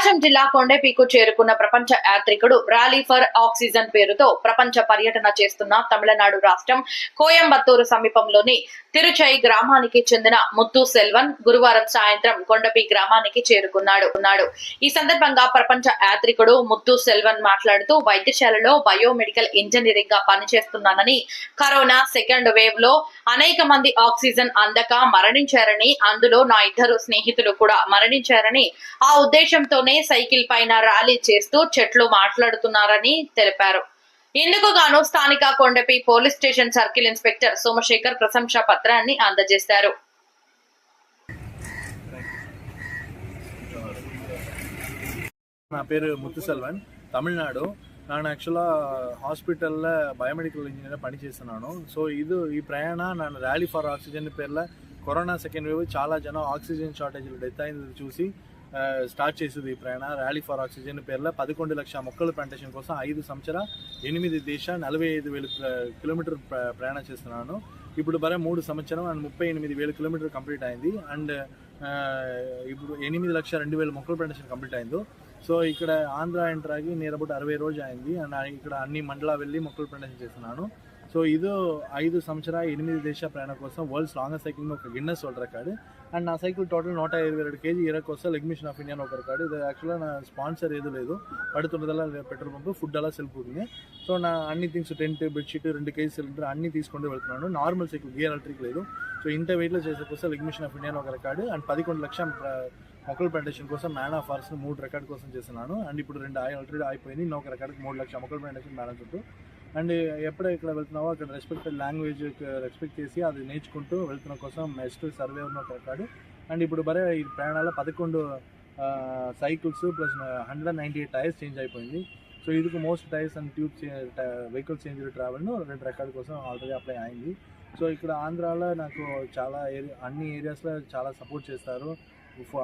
ప్రకాశం జిల్లా కొండపీకు చేరుకున్న ప్రపంచ యాత్రికుడు ర్యాలీ ఫర్ ఆక్సిజన్ పేరుతో ప్రపంచ పర్యటన చేస్తున్న తమిళనాడు రాష్ట్రం కోయంబత్తూరు సమీపంలోని తిరుచై గ్రామానికి చెందిన ముత్తు సెల్వన్ గురువారం సాయంత్రం కొండపి గ్రామానికి చేరుకున్నాడు. ఈ సందర్భంగా ప్రపంచ యాత్రికుడు ముత్తు సెల్వన్ మాట్లాడుతూ వైద్యశాలలో బయోమెడికల్ ఇంజనీరింగ్ గా పనిచేస్తున్నానని, కరోనా సెకండ్ వేవ్ లో అనేక మంది ఆక్సిజన్ అందక మరణించారని, అందులో నా 2 స్నేహితులు కూడా మరణించారని, ఆ ఉద్దేశంతోనే సైకిల్ పైన ర్యాలీ చేస్తూ చెట్లు మాట్లాడుతున్నారని తెలిపారు. ఇందుకు గాను స్థానిక Kondapi police station circle inspector Somashekar ప్రశంసా పత్రాన్ని అందజేశారు. నా పేరు ముత్తు సెల్వన్, తమిళనాడు. ನಾನು ಹಾಸ್ಪಿಟಲ್ ಬಯೋಮೆಡಿಕಲ್ ಇಂಜಿನಿಯರ್ ಪನಿ చేస్తున్నాను. సో ఈ ప్రయాణ ನಾನು ర్యాలీ ఫర్ ఆక్సిజన్ పేర్ల కరోనా సెకండ్ వేవ్ చాలా జనం ఆక్సిజన్ షార్టేజ్లు డెత్ అయింది చూసి స్టార్ట్ చేసేది ఈ ప్రయాణ. ర్యాలీ ఫర్ ఆక్సిజన్ పేర్ల 11 లక్షల మొక్కల ప్లాంటేషన్ కోసం 5 సంవత్సరాల 8 దేశ 45,000 కిలోమీటర్ ప్రయాణం చేస్తున్నాను. ఇప్పుడు 3 సంవత్సరం అండ్ 38,000 కిలోమీటర్ కంప్లీట్ అయింది. అండ్ ఇప్పుడు 8,02,000 మొక్కల ప్లాంటేషన్ కంప్లీట్ అయింది. సో ఇక్కడ ఆంధ్ర ఎంటర్ ఆగి నియర్ అబౌట్ 60 రోజు అయింది. అండ్ ఇక్కడ అన్ని మండలా వెళ్ళి మొక్కలు ప్లాంటేషన్ చేస్తున్నాను. సో ఇది 5 సంవత్సరాల 8 దేశ ప్రయాణం కోసం వరల్డ్స్ లాంగెస్ట్ సైకిల్ ఒక గిన్నెస్ వరల్డ్ రికార్డ్. అండ్ నా సైకిల్ టోటల్ 122 kg ఇరకు వస్తే లెగ్ మిషన్ ఆఫ్ ఇండియా ఒక రికార్డు. ఇది యాక్చువల్గా నా స్పాన్సర్ ఏదో లేదు, పడుతున్నదల్లా పెట్రోల్ పంపు, ఫుడ్ అలా సెల్ఫ్ ఉంది. సో నా అన్ని things tent, bedsheet, 2 kg cylinder అన్ని తీసుకుంటూ వెళ్తున్నాను. నార్మల్ సైకిల్, గేర్ ఎలక్ట్రిక్ లేదు. సో ఇంత వెయిట్లో చేసేకొస్తే లెగ్ మిషన్ ఆఫ్ ఇండియా ఒక రికార్డు. అండ్ 11 లక్షల మొక్కల ప్లాంటేషన్ కోసం మ్యాన్ ఆఫ్ అవర్స్ 3 రికార్డు కోసం చేస్తున్నాను. అండ్ ఇప్పుడు 2 ఆల్రెడీ అయిపోయింది. ఇంకొక రికార్డుకి 3 లక్షల మొక్కల ప్లాంటేషన్ బ్యాలెన్స్ ఉంటుంది. అండ్ ఎప్పుడు ఇక్కడ వెళ్తున్నావో అక్కడ రెస్పెక్టెడ్ లాంగ్వేజ్ రెస్పెక్ట్ చేసి అది నేర్చుకుంటూ వెళ్తున్న కోసం నెక్స్ట్ సర్వే ఉన్న ఒక రికార్డు. అండ్ ఇప్పుడు ఈ ప్రయాణాల్లో 11 సైకిల్స్ ప్లస్ 198 టైర్స్ చేంజ్ అయిపోయింది. సో ఇది most tyres and tubes vehicle change ట్రావెల్ను 2 రికార్డు కోసం ఆల్రెడీ అప్లై అయింది. సో ఇక్కడ ఆంధ్రాలో నాకు చాలా అన్ని ఏరియాస్లో చాలా సపోర్ట్ చేస్తారు.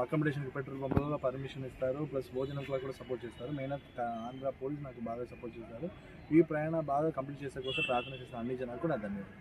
అకామిడేషన్కి పెట్రోల్ పంపులో పర్మిషన్ ఇస్తారు, ప్లస్ భోజనం కూడా సపోర్ట్ చేస్తారు. మెయిన్ ఆంధ్ర పోలీస్ నాకు బాగా సపోర్ట్ చేస్తారు. ఈ ప్రయాణం బాగా కంప్లీట్ చేసే కోసం ప్రార్థన చేసిన అన్ని జనాలకు నా ధన్యవాదాలు.